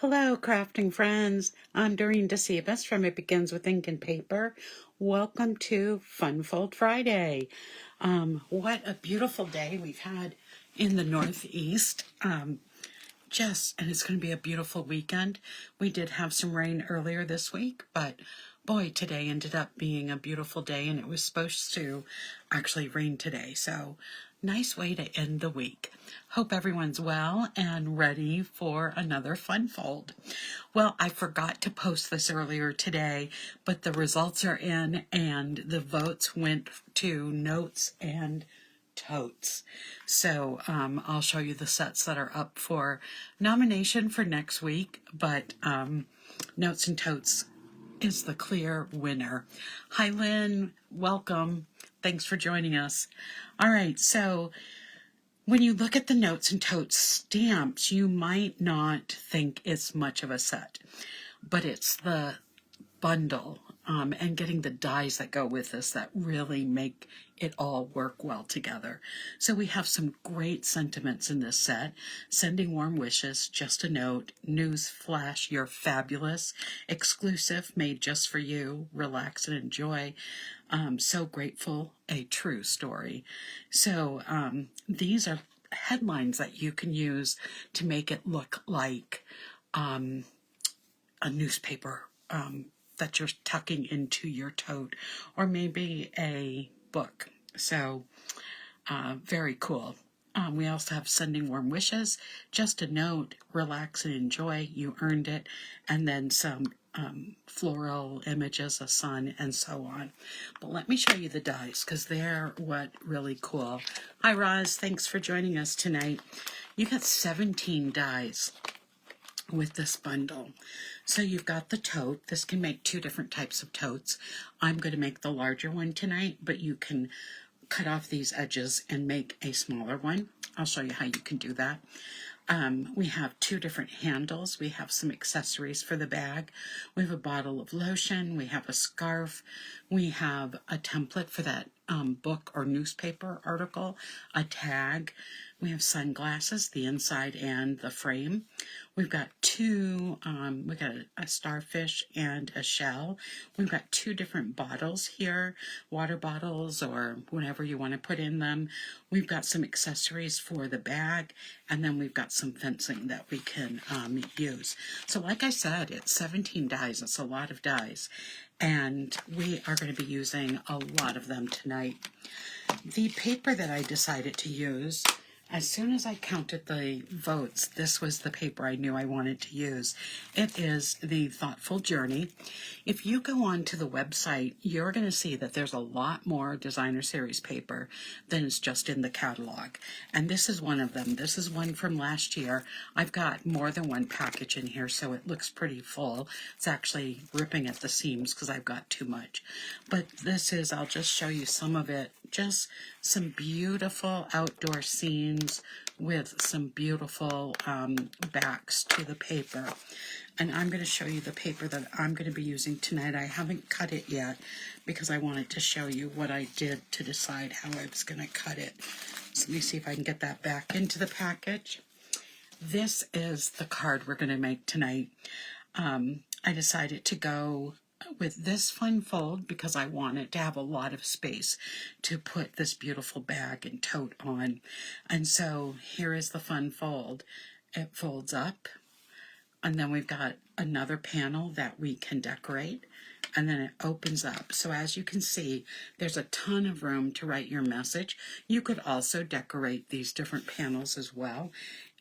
Hello, crafting friends. I'm Doreen DeCibas from It Begins with Ink and Paper. Welcome to Fun Fold Friday. What a beautiful day we've had in the Northeast. And it's going to be a beautiful weekend. We did have some rain earlier this week, but boy, today ended up being a beautiful day, and it was supposed to actually rain today. So nice way to end the week. Hope everyone's well and ready for another fun fold. Well, I forgot to post this earlier today, but the results are in and the votes went to Notes and Totes. So I'll show you the sets that are up for nomination for next week, but Notes and Totes is the clear winner. Hi, Lynn. Welcome. Thanks for joining us. All right, so when you look at the Notes and Totes stamps, you might not think it's much of a set, but it's the bundle and getting the dies that go with this that really make it all work well together. So we have some great sentiments in this set. Sending warm wishes, just a note, news flash, you're fabulous, exclusive, made just for you, relax and enjoy. So grateful, a true story. So these are headlines that you can use to make it look like a newspaper that you're tucking into your tote, or maybe a book. So very cool. We also have sending warm wishes, just a note, relax and enjoy, you earned it, and then some floral images, a sun, and so on. But let me show you the dies because they're what really cool. Hi Roz, thanks for joining us tonight. You got 17 dies with this bundle. So you've got the tote. This can make two different types of totes. I'm going to make the larger one tonight, but you can cut off these edges and make a smaller one. I'll show you how you can do that. We have two different handles. We have some accessories for the bag. We have a bottle of lotion. We have a scarf. We have a template for that book or newspaper article, a tag. We have sunglasses, the inside and the frame. We've got we got a starfish and a shell. We've got two different bottles here, water bottles or whatever you want to put in them. We've got some accessories for the bag, and then we've got some fencing that we can use. So like I said, it's 17 dies. It's a lot of dies, and we are going to be using a lot of them tonight. The paper that I decided to use, as soon as I counted the votes, this was the paper I knew I wanted to use. It is the Thoughtful Journey. If you go on to the website, you're going to see that there's a lot more designer series paper than is just in the catalog. And this is one of them. This is one from last year. I've got more than one package in here, so it looks pretty full. It's actually ripping at the seams because I've got too much. But this is, I'll just show you some of it. Just some beautiful outdoor scenes with some beautiful backs to the paper. And I'm going to show you the paper that I'm going to be using tonight. I haven't cut it yet because I wanted to show you what I did to decide how I was going to cut it. So let me see if I can get that back into the package. This is the card we're going to make tonight. I decided to go with this fun fold because I wanted to have a lot of space to put this beautiful bag and tote on. And so here is the fun fold. It folds up, and then we've got another panel that we can decorate, and then it opens up. So as you can see, there's a ton of room to write your message. You could also decorate these different panels as well.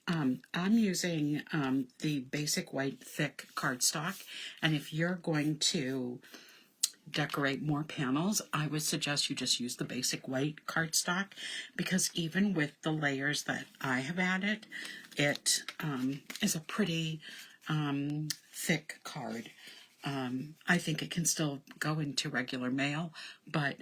I'm using the basic white thick cardstock, and if you're going to decorate more panels, I would suggest you just use the basic white cardstock, because even with the layers that I have added, it is a pretty thick card. I think it can still go into regular mail, but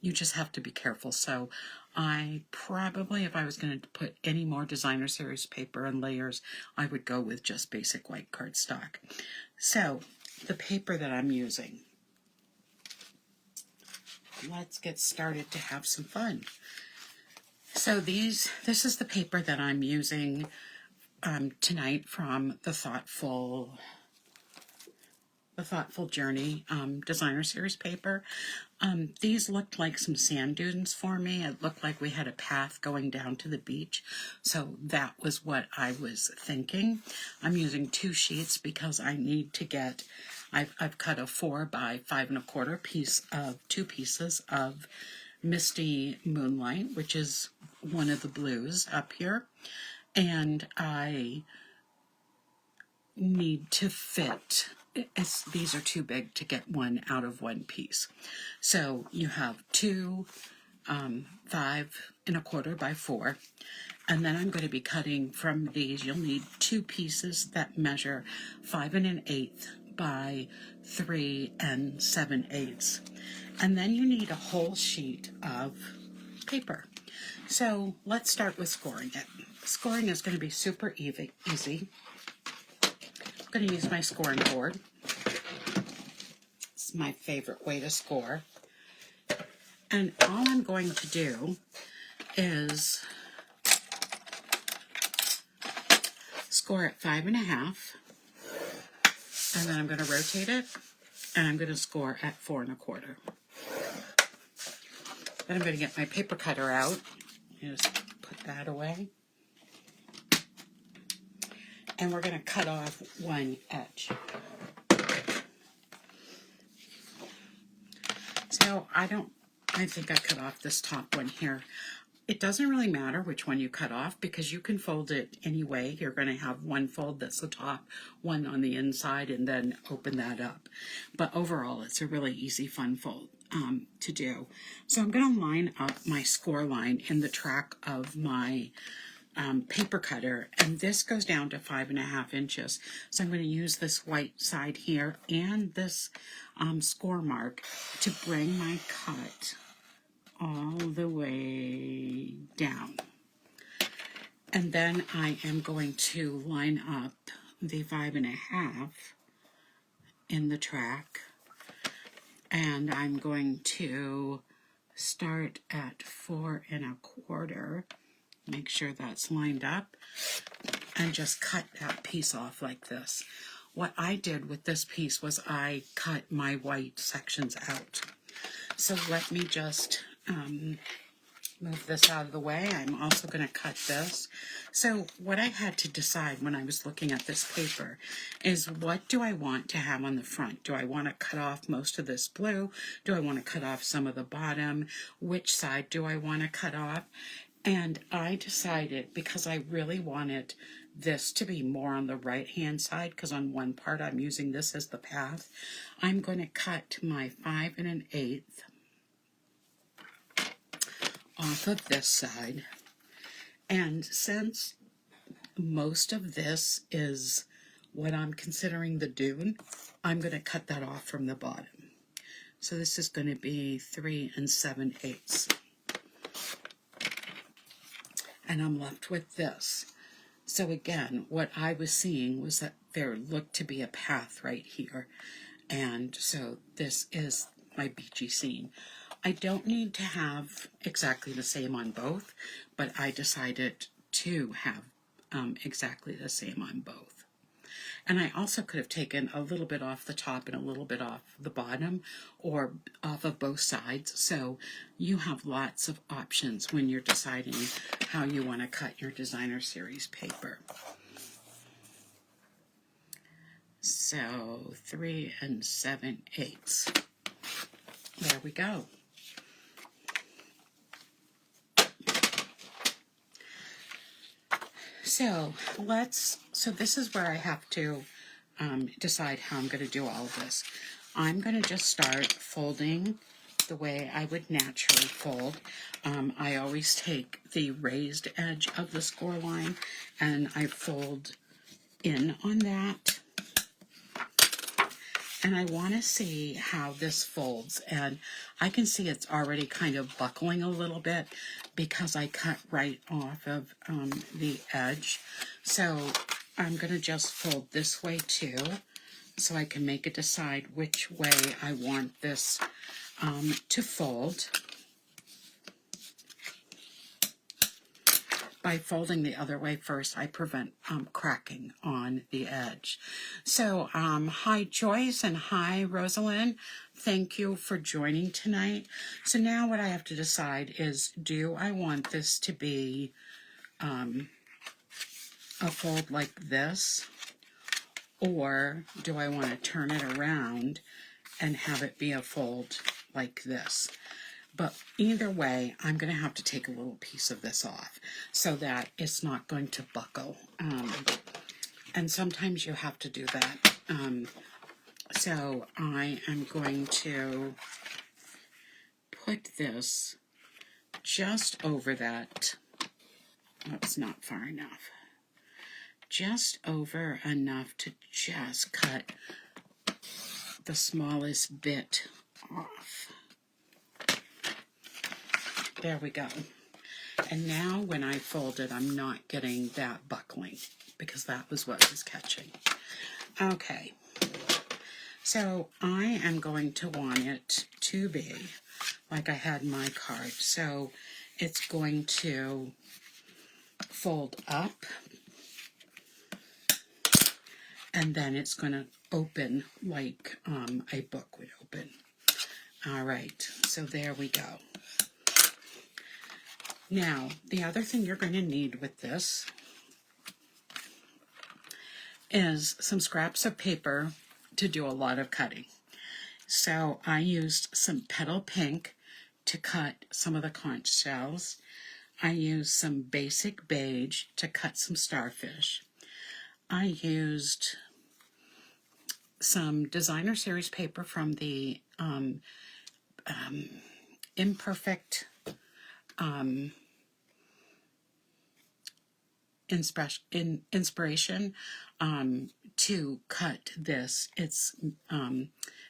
you just have to be careful. So I probably, if I was going to put any more designer series paper and layers, I would go with just basic white cardstock. So the paper that I'm using, let's get started to have some fun. So this is the paper that I'm using tonight from the Thoughtful Journey designer series paper. These looked like some sand dunes for me. It looked like we had a path going down to the beach. So that was what I was thinking. I'm using 2 sheets because I need to get, I've cut a 4 by 5 1/4 piece of 2 pieces of Misty Moonlight, which is one of the blues up here. And I need to fit, these are too big to get one out of one piece. So you have 2 5 1/4 by 4, and then I'm going to be cutting from these. You'll need 2 pieces that measure 5 1/8 by 3 7/8, and then you need a whole sheet of paper. So let's start with scoring it. Scoring is going to be super easy. I'm going to use my scoring board. It's my favorite way to score. And all I'm going to do is score at 5 1/2, and then I'm going to rotate it, and I'm going to score at 4 1/4. Then I'm going to get my paper cutter out. Just put that away. And we're going to cut off one edge. So I think I cut off this top one here. It doesn't really matter which one you cut off because you can fold it anyway. You're going to have one fold that's the top, one on the inside, and then open that up. But overall, it's a really easy, fun fold to do. So I'm going to line up my score line in the track of my paper cutter, and this goes down to 5 1/2 inches. So I'm going to use this white side here and this score mark to bring my cut all the way down. And then I am going to line up the 5 1/2 in the track, and I'm going to start at 4 1/4. Make sure that's lined up, and just cut that piece off like this. What I did with this piece was I cut my white sections out. So let me just move this out of the way. I'm also going to cut this. So what I had to decide when I was looking at this paper is, what do I want to have on the front? Do I want to cut off most of this blue? Do I want to cut off some of the bottom? Which side do I want to cut off? And I decided, because I really wanted this to be more on the right hand side, because on one part I'm using this as the path, I'm going to cut my 5 1/8 off of this side. And since most of this is what I'm considering the dune, I'm going to cut that off from the bottom. So this is going to be 3 7/8. And I'm left with this. So again, what I was seeing was that there looked to be a path right here. And so this is my beachy scene. I don't need to have exactly the same on both, but I decided to have exactly the same on both. And I also could have taken a little bit off the top and a little bit off the bottom, or off of both sides. So you have lots of options when you're deciding how you want to cut your designer series paper. So 3 7/8. There we go. So this is where I have to decide how I'm going to do all of this. I'm going to just start folding the way I would naturally fold. I always take the raised edge of the score line and I fold in on that. And I want to see how this folds, and I can see it's already kind of buckling a little bit because I cut right off of the edge. So I'm going to just fold this way too, so I can decide which way I want this to fold. by folding the other way first, I prevent cracking on the edge. So hi Joyce and hi Rosalind. Thank you for joining tonight. So now what I have to decide is, do I want this to be a fold like this, or do I want to turn it around and have it be a fold like this? But either way, I'm going to have to take a little piece of this off so that it's not going to buckle. And sometimes you have to do that. So I am going to put this just over that. Oh, it's not far enough. Just over enough to just cut the smallest bit off. There we go. And now when I fold it, I'm not getting that buckling because that was what was catching. Okay. So I am going to want it to be like I had my card. So it's going to fold up and then it's going to open like a book would open. All right. So there we go. Now, the other thing you're going to need with this is some scraps of paper to do a lot of cutting. So I used some Petal Pink to cut some of the conch shells. I used some basic beige to cut some starfish. I used some designer series paper from the Imperfect inspiration to cut this. It's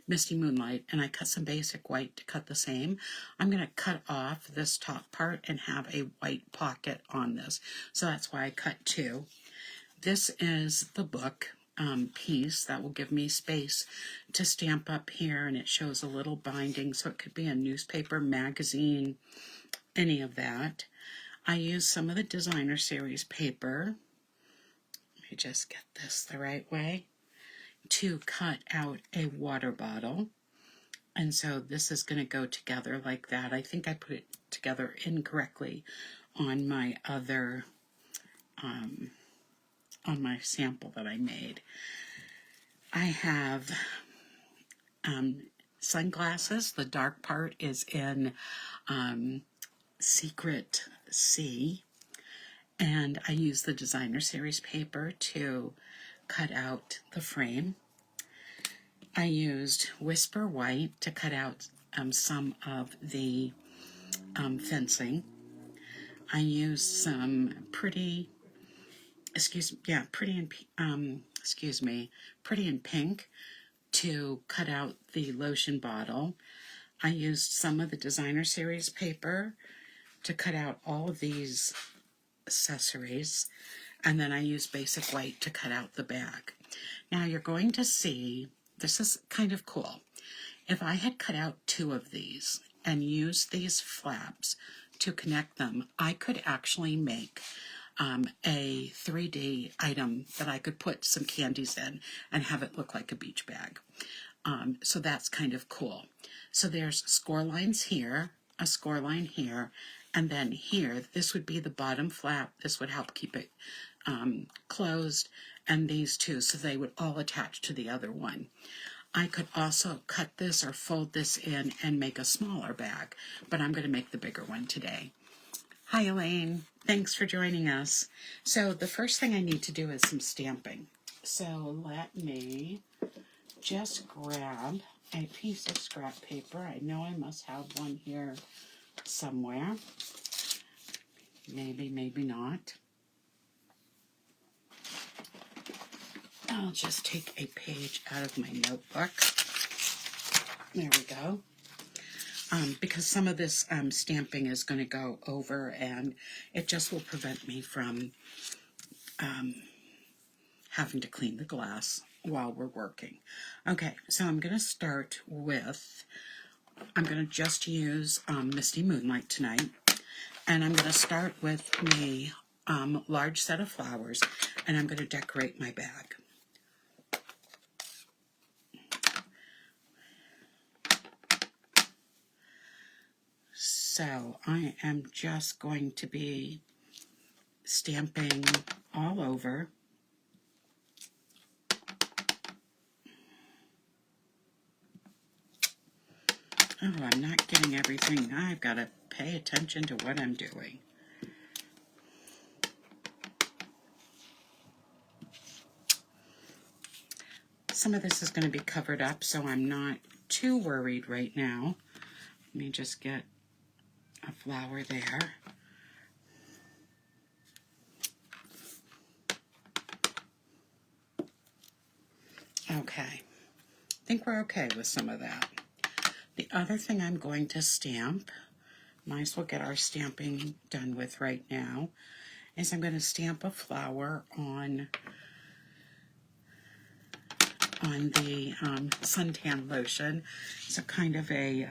Misty Moonlight, and I cut some basic white to cut the same. I'm going to cut off this top part and have a white pocket on this. So that's why I cut two. This is the book piece that will give me space to stamp up here, and it shows a little binding, so it could be a newspaper, magazine, any of that. I use some of the designer series paper. Let me just get this the right way, to cut out a water bottle. And so this is going to go together like that. I think I put it together incorrectly on my other, on my sample that I made. I have sunglasses. The dark part is in Secret C, and I use the designer series paper to cut out the frame. I used Whisper White to cut out some of the fencing. I used some Pretty in Pink to cut out the lotion bottle. I used some of the designer series paper to cut out all of these accessories, and then I used basic white to cut out the bag. Now you're going to see, this is kind of cool. If I had cut out two of these and used these flaps to connect them, I could actually make a 3D item that I could put some candies in and have it look like a beach bag. So that's kind of cool. So there's score lines here, a score line here, and then here, this would be the bottom flap. This would help keep it closed, and these two, so they would all attach to the other one. I could also cut this or fold this in and make a smaller bag, but I'm going to make the bigger one today. Hi Elaine, thanks for joining us. So the first thing I need to do is some stamping. So let me just grab a piece of scrap paper. I know I must have one here somewhere. Maybe, maybe not. I'll just take a page out of my notebook. There we go. Because some of this stamping is going to go over, and it just will prevent me from having to clean the glass while we're working. Okay, so I'm going to start with, I'm going to just use Misty Moonlight tonight, and I'm going to start with the large set of flowers, and I'm going to decorate my bag. So I am just going to be stamping all over. Oh, I'm not getting everything. I've got to pay attention to what I'm doing. Some of this is going to be covered up, so I'm not too worried right now. Let me just get a flower there. Okay, I think we're okay with some of that. The other thing I'm going to stamp, might as well get our stamping done with right now, is I'm going to stamp a flower on the suntan lotion. So kind of a,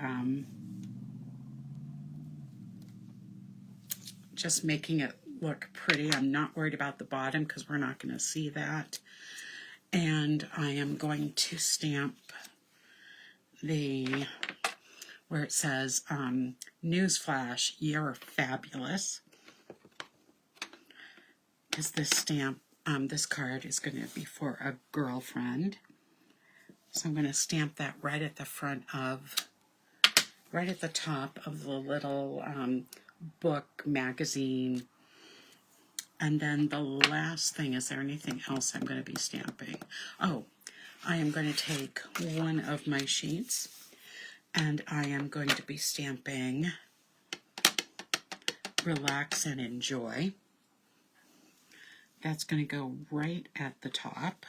just making it look pretty. I'm not worried about the bottom because we're not going to see that. And I am going to stamp the, where it says, Newsflash, you're fabulous. Because this stamp, this card is going to be for a girlfriend. So I'm going to stamp that right at the front of, right at the top of the little book, magazine. And then the last thing, is there anything else I'm going to be stamping? Oh, I am going to take one of my sheets and I am going to be stamping Relax and Enjoy. That's going to go right at the top.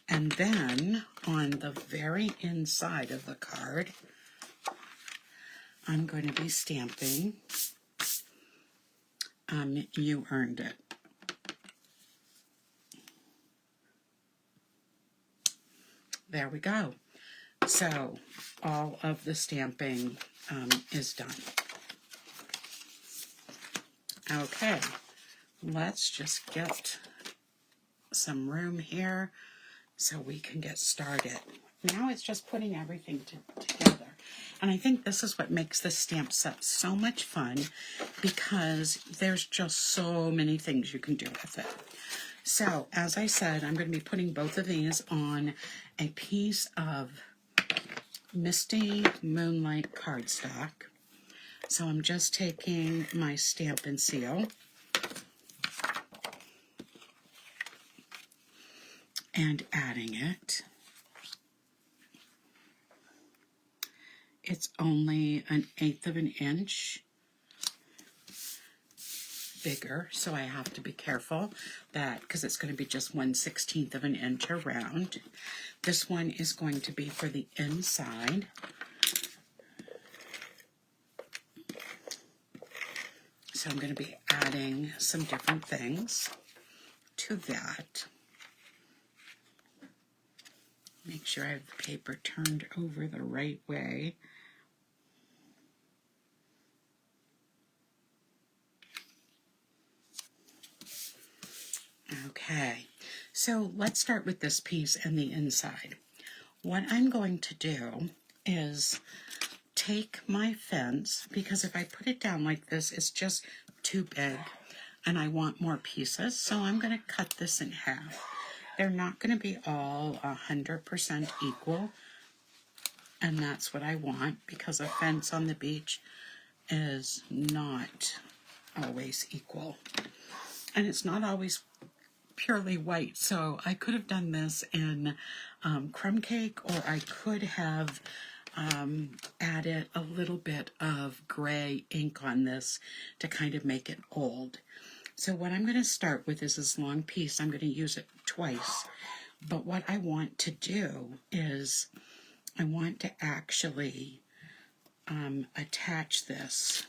And then on the very inside of the card, I'm going to be stamping You Earned It. There we go. So all of the stamping is done. Okay, let's just get some room here so we can get started. Now it's just putting everything together. And I think this is what makes this stamp set so much fun, because there's just so many things you can do with it. So, as I said, I'm going to be putting both of these on a piece of Misty Moonlight cardstock. So I'm just taking my Stampin' Seal and adding it. It's only 1/8 of an inch bigger, so I have to be careful that, because it's going to be just 1/16 of an inch around. This one is going to be for the inside. So I'm going to be adding some different things to that. Make sure I have the paper turned over the right way. Okay, so let's start with this piece and the inside. What I'm going to do is take my fence, because if I put it down like this, it's just too big and I want more pieces. So I'm going to cut this in half. They're not going to be all 100% equal, and that's what I want, because a fence on the beach is not always equal. And it's not always purely white, so I could have done this in crumb cake, or I could have added a little bit of gray ink on this to kind of make it old. So what I'm going to start with is this long piece. I'm going to use it twice, but what I want to do is I want to actually attach this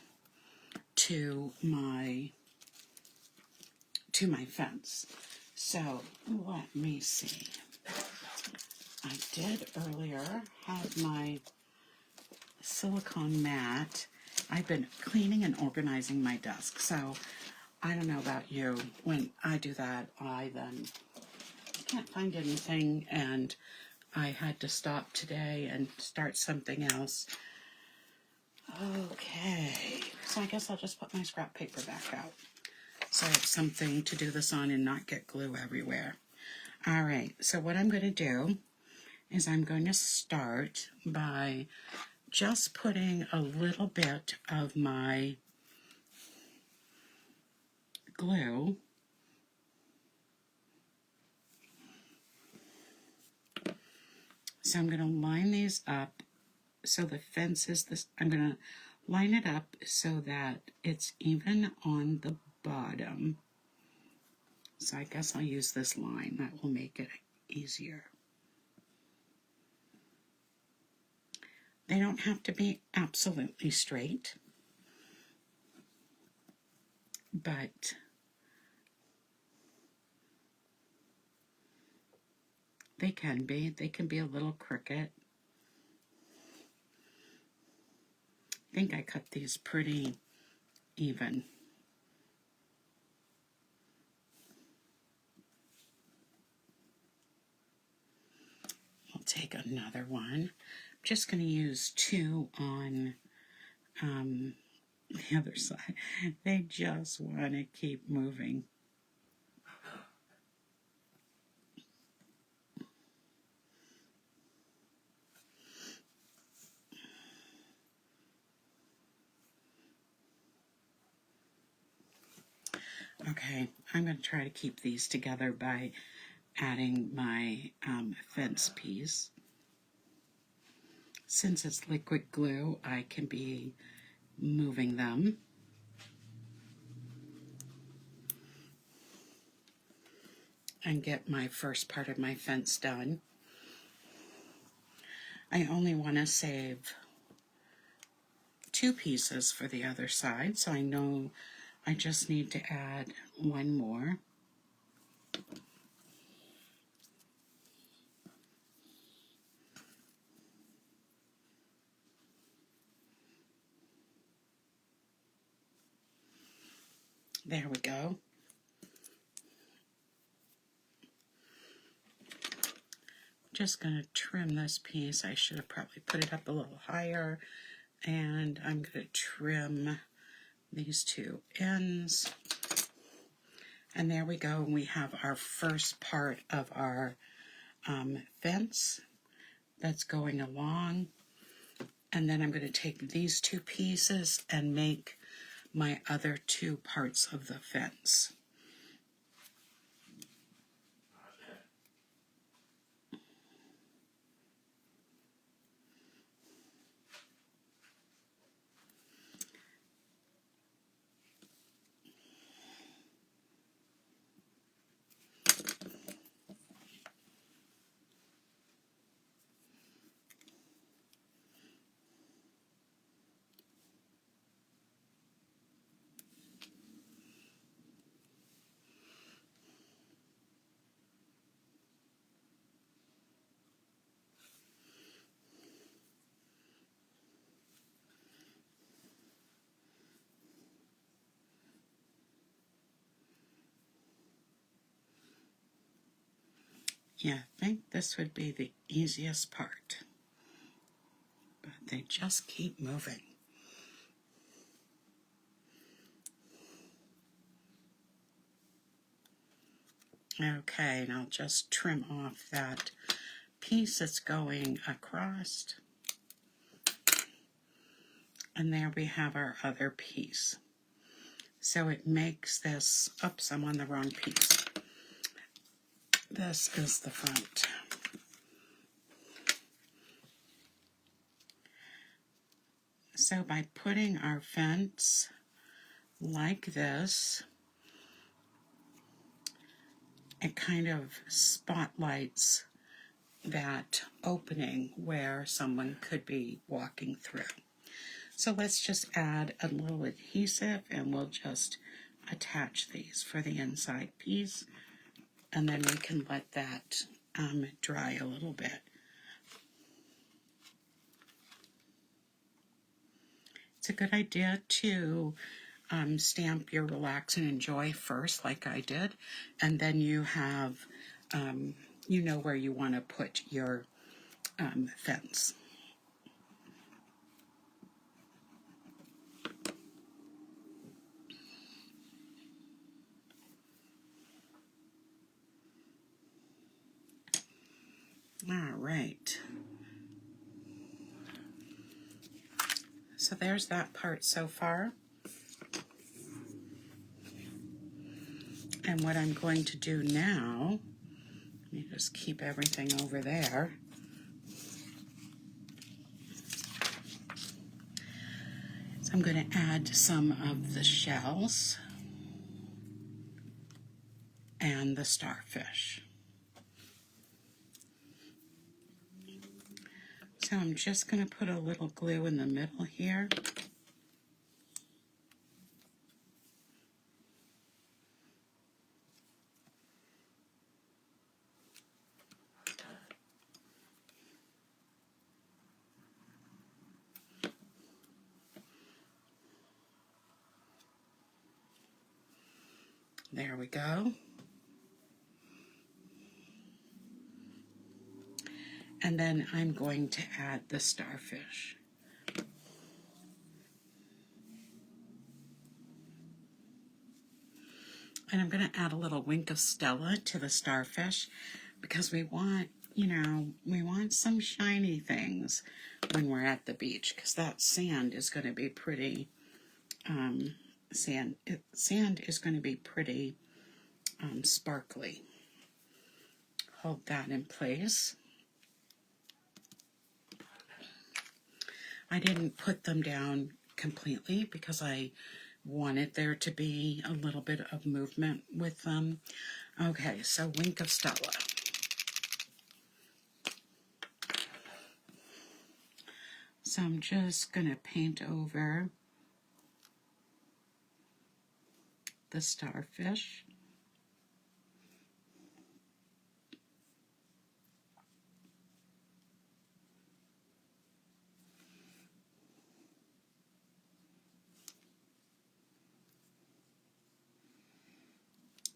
to my fence. So let me see. I did earlier have my silicone mat, I've been cleaning and organizing my desk, so I don't know about you. When I do that, I then can't find anything, and I had to stop today and start something else. Okay, so I guess I'll just put my scrap paper back out so I have something to do this on and not get glue everywhere. All right, so what I'm going to do is I'm going to start by just putting a little bit of my glue so I'm going to line these up so the fence is this. I'm going to line it up so that it's even on the bottom. So I guess I'll use this line. That will make it easier. They don't have to be absolutely straight, but they can be. They can be a little crooked. I think I cut these pretty even. I'll take another one. I'm just going to use 2 on the other side. They just want to keep moving. Okay, I'm going to try to keep these together by adding my fence piece. Since it's liquid glue, I can be moving them. And get my first part of my fence done. I only want to save 2 pieces for the other side, so I know I just need to add 1 more. There we go. Just going to trim this piece. I should have probably put it up a little higher. And I'm going to trim these 2 ends. And there we go. We have our first part of our fence that's going along. And then I'm going to take these 2 pieces and make my other 2 parts of the fence. Yeah, I think this would be the easiest part. But they just keep moving. Okay, and I'll just trim off that piece that's going across. And there we have our other piece. So it makes this, oops, I'm on the wrong piece. This is the front. So by putting our fence like this, it kind of spotlights that opening where someone could be walking through. So let's just add a little adhesive and we'll just attach these for the inside piece, and then we can let that dry a little bit. it's a good idea to stamp your relax and enjoy first, like I did, and then you have, you know where you want to put your fence. All right. So there's that part so far. And what I'm going to do now, let me just keep everything over there. So I'm going to add some of the shells and the starfish. So I'm just going to put a little glue in the middle here. There we go. And then I'm going to add the starfish. And I'm going to add a little wink of Stella to the starfish because we want, you know, we want some shiny things when we're at the beach because that sand is going to be pretty, sand is going to be pretty sparkly. Hold that in place. I didn't put them down completely because I wanted there to be a little bit of movement with them. Okay, so wink of Stella. So I'm just going to paint over the starfish.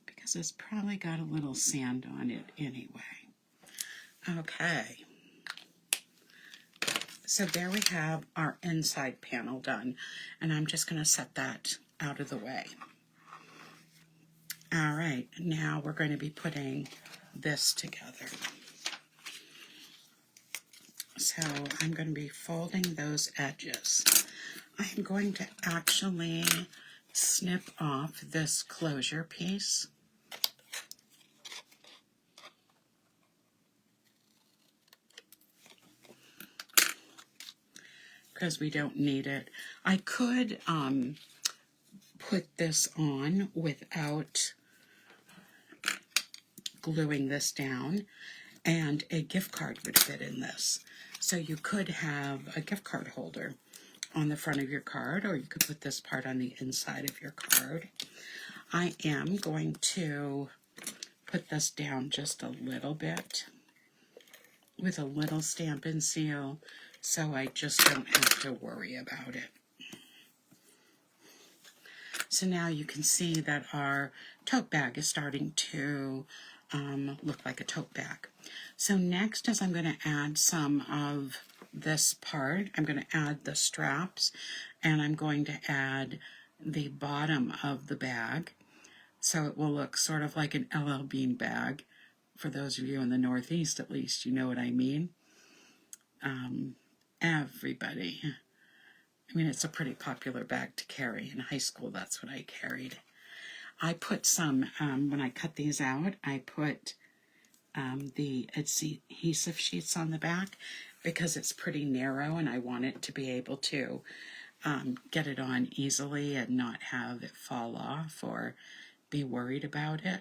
Because it's probably got a little sand on it anyway. Okay. So there we have our inside panel done. And I'm just going to set that out of the way. All right, now we're going to be putting this together. So I'm going to be folding those edges. I'm going to actually snip off this closure piece. Because we don't need it. I could put this on without gluing this down, and a gift card would fit in this. So you could have a gift card holder on the front of your card, or you could put this part on the inside of your card. I am going to put this down just a little bit with a little Stampin' Seal, so I just don't have to worry about it. So now you can see that our tote bag is starting to look like a tote bag. So next is I'm going to add some of this part. I'm going to add the straps, and I'm going to add the bottom of the bag. So it will look sort of like an LL Bean bag. For those of you in the Northeast, at least, you know what I mean. Everybody. I mean, it's a pretty popular bag to carry. In high school, that's what I carried. I put some, when I cut these out, I put the adhesive sheets on the back because it's pretty narrow and I want it to be able to get it on easily and not have it fall off or be worried about it.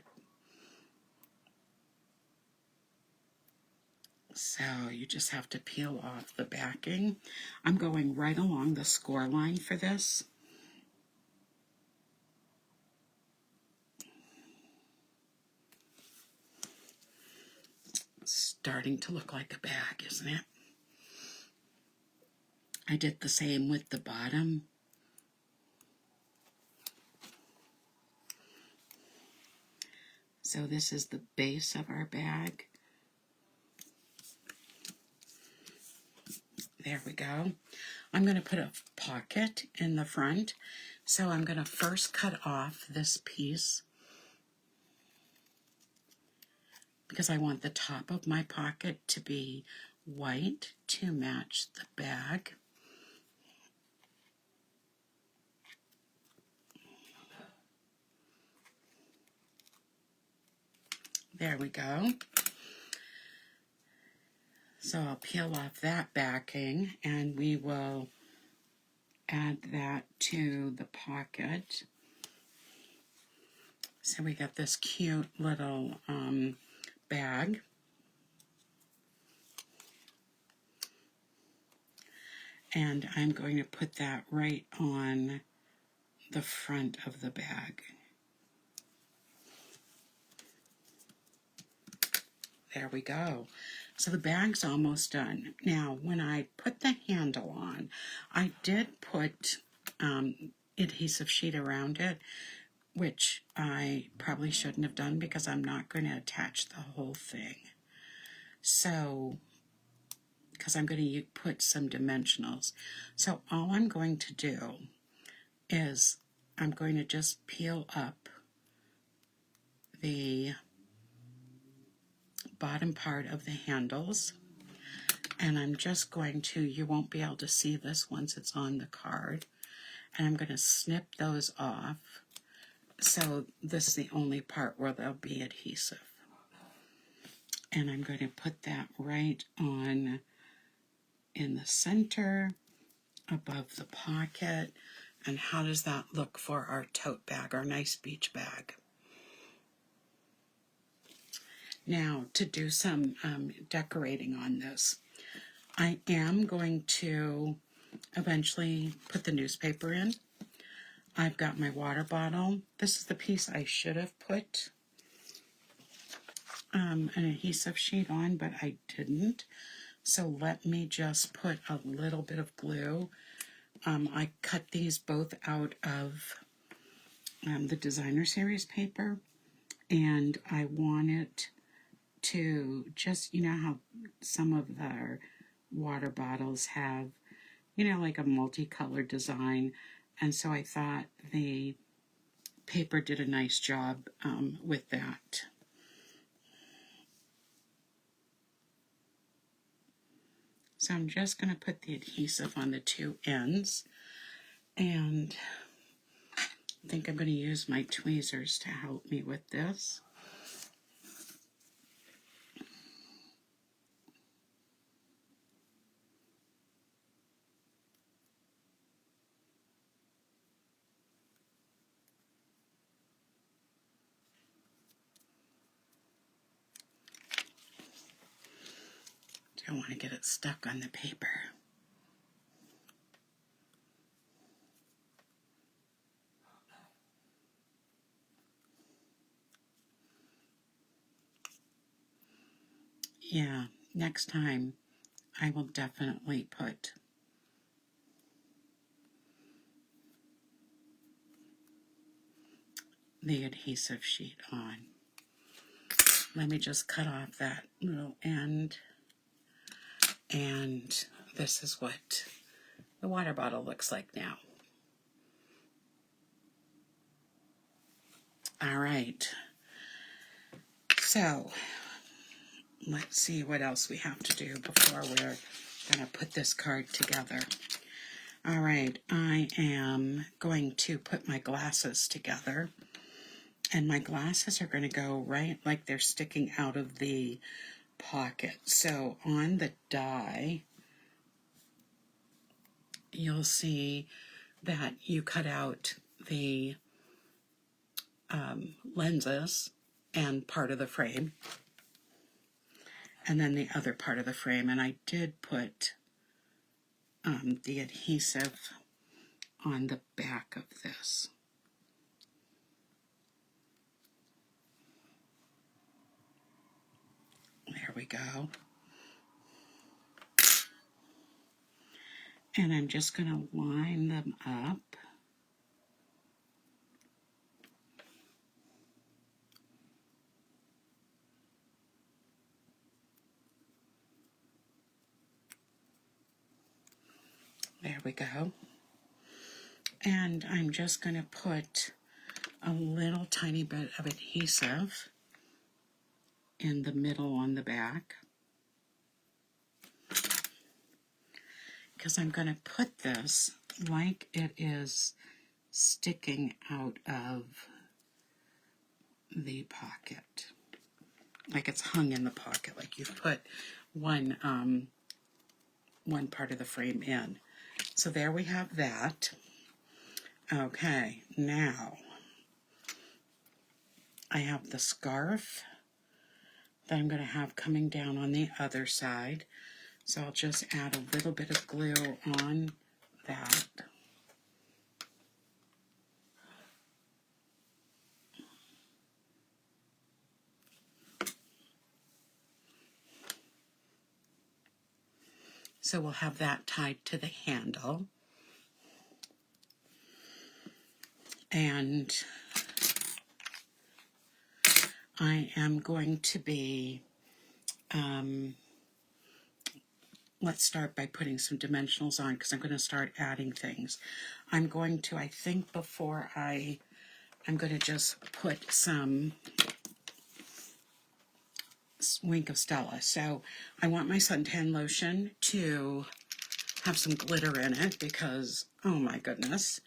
So you just have to peel off the backing. I'm going right along the score line for this. Starting to look like a bag, isn't it? I did the same with the bottom. So this is the base of our bag. There we go. I'm going to put a pocket in the front. So I'm going to first cut off this piece because I want the top of my pocket to be white to match the bag. There we go. So I'll peel off that backing and we will add that to the pocket. So we got this cute little bag. And I'm going to put that right on the front of the bag. There we go. So the bag's almost done. Now, when I put the handle on, I did put adhesive sheet around it, which I probably shouldn't have done because I'm not going to attach the whole thing. So, because I'm going to put some dimensionals. So all I'm going to do is I'm going to just peel up the bottom part of the handles, and I'm just going to, you won't be able to see this once it's on the card, and I'm going to snip those off. So this is the only part where there'll be adhesive. And I'm going to put that right on in the center above the pocket. And how does that look for our tote bag, our nice beach bag? Now, to do some decorating on this, I am going to eventually put the newspaper in. I've got my water bottle. This is the piece I should have put an adhesive sheet on, but I didn't. So let me just put a little bit of glue. I cut these both out of the designer series paper, and I want it to just, you know how some of their water bottles have, you know, like a multicolored design, and so I thought the paper did a nice job with that. So I'm just going to put the adhesive on the two ends, and I think I'm going to use my tweezers to help me with this. Don't want to get it stuck on the paper. Yeah, next time I will definitely put the adhesive sheet on. Let me just cut off that little end, and this is what the water bottle looks like now. All right, so let's see what else we have to do before we're going to put this card together. All right, I am going to put my glasses together, and my glasses are going to go right like they're sticking out of the pocket. So on the die, you'll see that you cut out the lenses and part of the frame, and then the other part of the frame. And I did put the adhesive on the back of this. There we go. And I'm just going to line them up. There we go. And I'm just going to put a little tiny bit of adhesive in the middle on the back, because I'm going to put this like it is sticking out of the pocket, like it's hung in the pocket, like you've put one part of the frame in. So there we have that. Okay, now I have the scarf that I'm going to have coming down on the other side. So I'll just add a little bit of glue on that. So we'll have that tied to the handle. And I am going to be, let's start by putting some dimensionals on, because I'm going to start adding things. I'm going to, I think before I'm going to just put some Wink of Stella. So I want my suntan lotion to have some glitter in it, because, oh my goodness,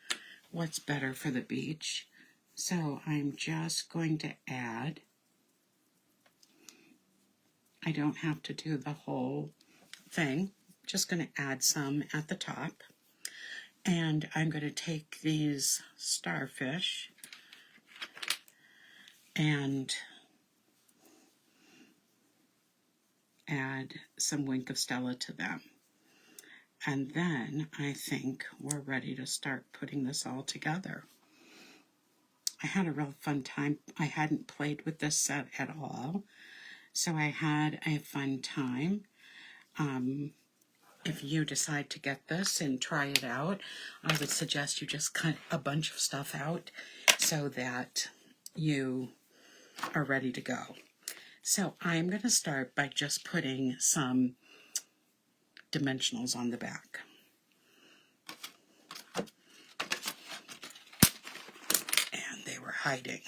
what's better for the beach? So I'm just going to add, I don't have to do the whole thing, just going to add some at the top. And I'm going to take these starfish and add some Wink of Stella to them. And then I think we're ready to start putting this all together. I had a real fun time. I hadn't played with this set at all, so I had a fun time. If you decide to get this and try it out, I would suggest you just cut a bunch of stuff out so that you are ready to go. So I'm going to start by just putting some dimensionals on the back. And they were hiding.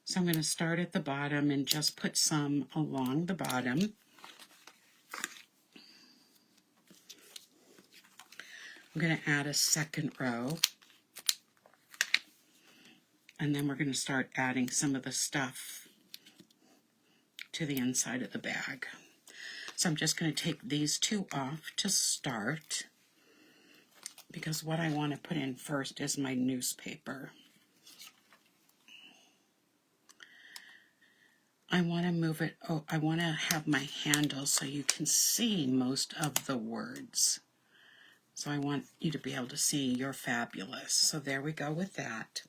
So I'm going to start at the bottom and just put some along the bottom. I'm going to add a second row. And then we're going to start adding some of the stuff to the inside of the bag. So I'm just going to take these two off to start, because what I want to put in first is my newspaper. I want to move it, I want to have my handle so you can see most of the words. So I want you to be able to see You're Fabulous. So there we go with that.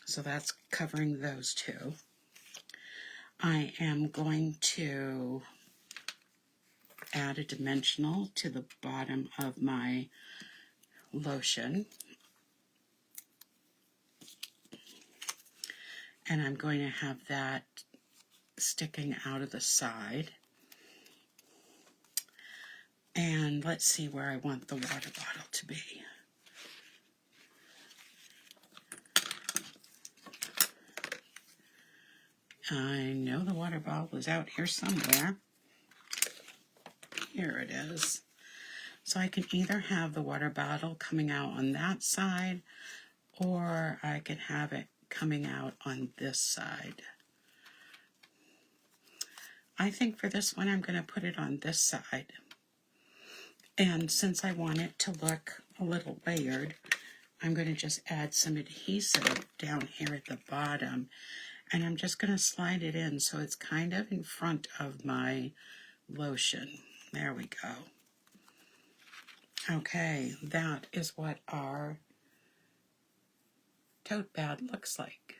So that's covering those two. I am going to add a dimensional to the bottom of my lotion. And I'm going to have that sticking out of the side. And let's see where I want the water bottle to be. I know the water bottle is out here somewhere. Here it is. So I can either have the water bottle coming out on that side, or I can have it coming out on this side. I think for this one I'm going to put it on this side. And since I want it to look a little layered, I'm going to just add some adhesive down here at the bottom. And I'm just going to slide it in so it's kind of in front of my lotion. There we go. Okay, that is what our tote bag looks like.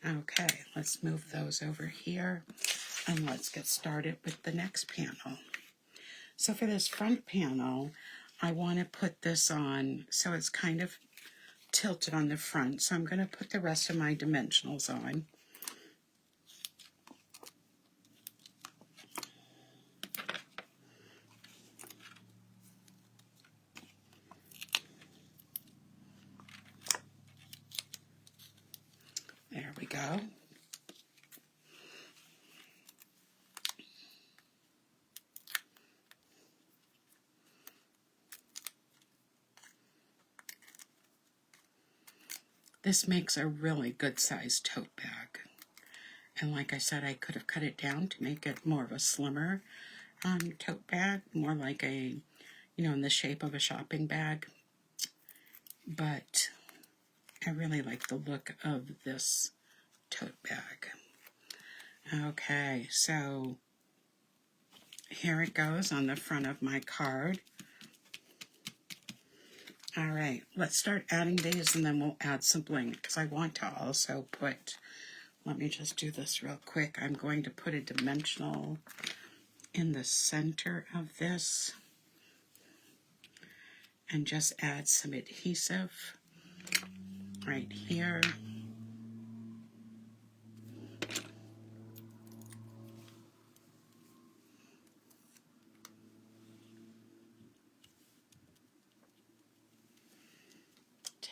Okay, let's move those over here and let's get started with the next panel. So for this front panel, I want to put this on so it's kind of tilted on the front. So I'm going to put the rest of my dimensionals on. go. This makes a really good sized tote bag. And like I said, I could have cut it down to make it more of a slimmer tote bag, more like a, in the shape of a shopping bag. But I really like the look of this tote bag. Okay, so here it goes on the front of my card. All right, let's start adding these and then we'll add some bling because I want to also put, let me just do this real quick. I'm going to put a dimensional in the center of this and just add some adhesive right here.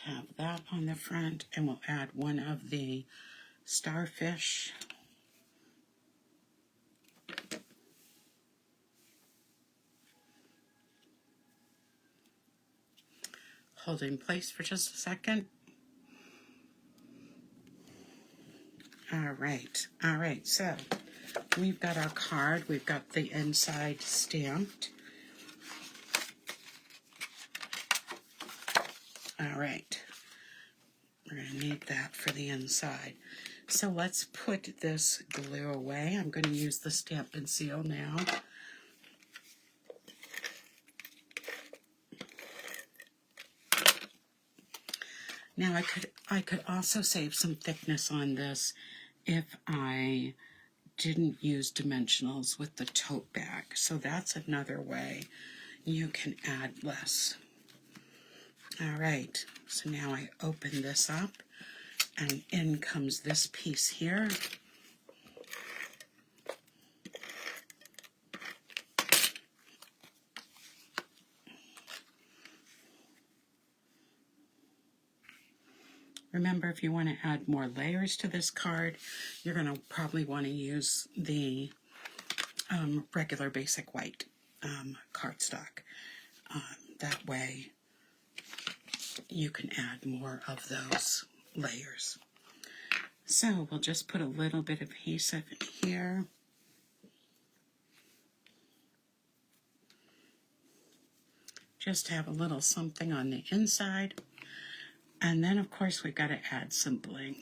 Have that on the front, and we'll add one of the starfish. Hold in place for just a second. All right, so we've got our card, we've got the inside stamped. All right, we're going to need that for the inside. So let's put this glue away. I'm going to use the Stampin' Seal now. Now I could also save some thickness on this if I didn't use dimensionals with the tote bag. So that's another way you can add less. All right, so now I open this up and in comes this piece here. Remember, if you want to add more layers to this card, you're going to probably want to use the regular basic white cardstock. That way you can add more of those layers. So we'll just put a little bit of adhesive in here. Just have a little something on the inside. And then, of course, we've got to add some bling.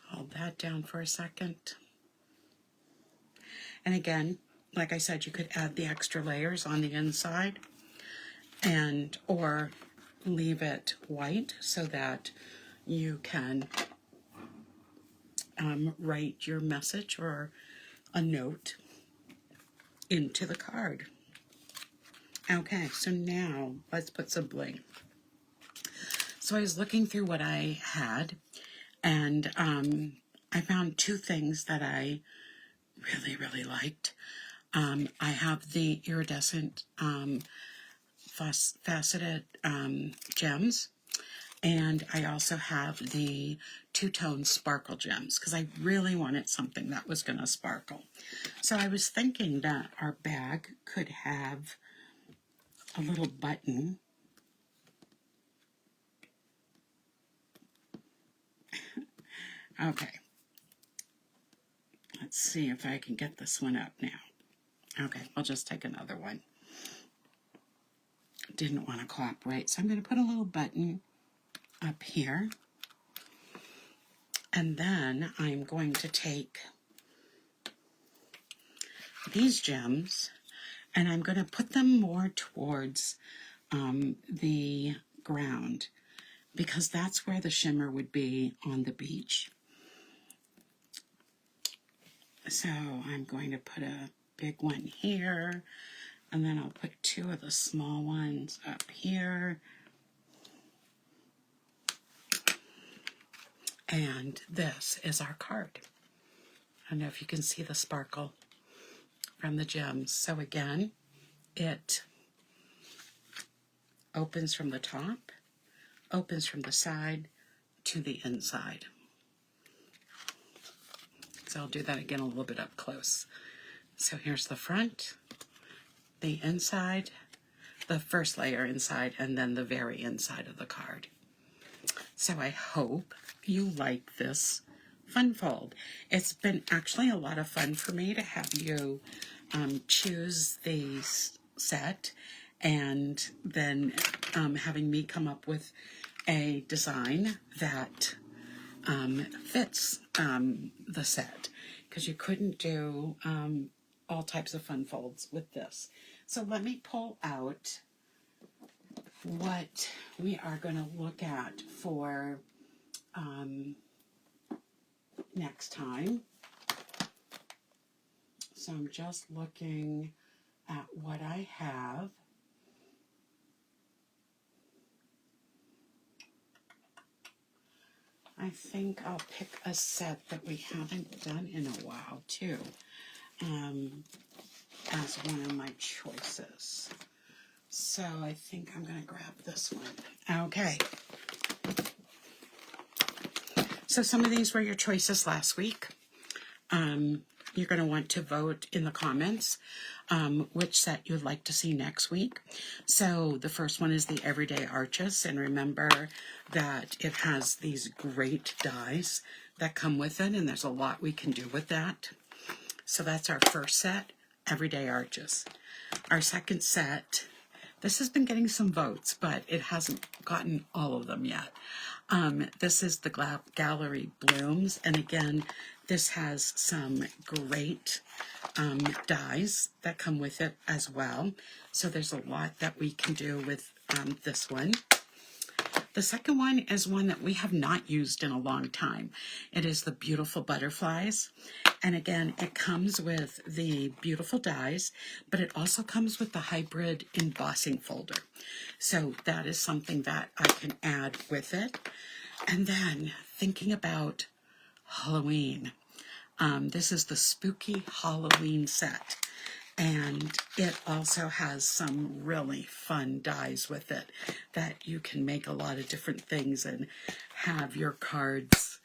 Hold that down for a second. And again, like I said, you could add the extra layers on the inside or leave it white so that you can write your message or a note into the card. Okay, so now let's put some bling. So I was looking through what I had, and I found two things that I really, really liked. I have the iridescent faceted gems, and I also have the two-tone sparkle gems because I really wanted something that was going to sparkle. So I was thinking that our bag could have a little button. Okay. Let's see if I can get this one up now. Okay, I'll just take another one. Didn't want to cooperate, so I'm going to put a little button up here. And then I'm going to take these gems and I'm going to put them more towards the ground because that's where the shimmer would be on the beach. So I'm going to put a big one here, and then I'll put two of the small ones up here. And this is our card. I don't know if you can see the sparkle from the gems. So again, it opens from the top opens from the side to the inside. So I'll do that again a little bit up close. So here's the front, the inside, the first layer inside, and then the very inside of the card. So I hope you like this fun fold. It's been actually a lot of fun for me to have you choose the set and then having me come up with a design that fits the set, because you couldn't do all types of fun folds with this. So let me pull out what we are going to look at for next time. So I'm just looking at what I have. I think I'll pick a set that we haven't done in a while too, as one of my choices. So I think I'm going to grab this one. Okay. So some of these were your choices last week. You're going to want to vote in the comments which set you'd like to see next week. So the first one is the Everyday Arches, and remember that it has these great dies that come with it, and there's a lot we can do with that. So that's our first set, Everyday Arches. Our second set, this has been getting some votes, but it hasn't gotten all of them yet. This is the Gallery Blooms, and again, this has some great dies that come with it as well. So there's a lot that we can do with this one. The second one is one that we have not used in a long time. It is the Beautiful Butterflies. And again, it comes with the beautiful dies, but it also comes with the hybrid embossing folder. So that is something that I can add with it. And then thinking about Halloween. This is the Spooky Halloween set. And it also has some really fun dies with it that you can make a lot of different things and have your cards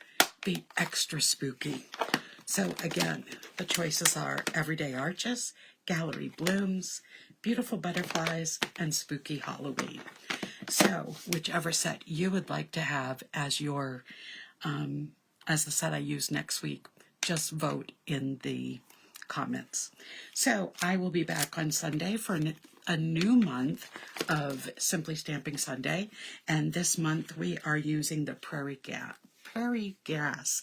be extra spooky. So again, the choices are Everyday Arches, Gallery Blooms, Beautiful Butterflies, and Spooky Halloween. So whichever set you would like to have as your, as the set I use next week, just vote in the comments. So I will be back on Sunday for a new month of Simply Stamping Sunday, and this month we are using the Prairie Grass.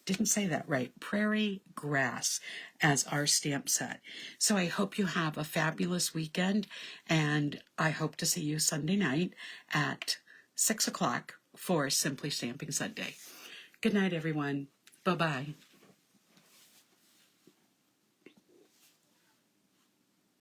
Didn't say that right. Prairie Grass as our stamp set. So I hope you have a fabulous weekend, and I hope to see you Sunday night at 6 o'clock for Simply Stamping Sunday. Good night, everyone. Bye-bye.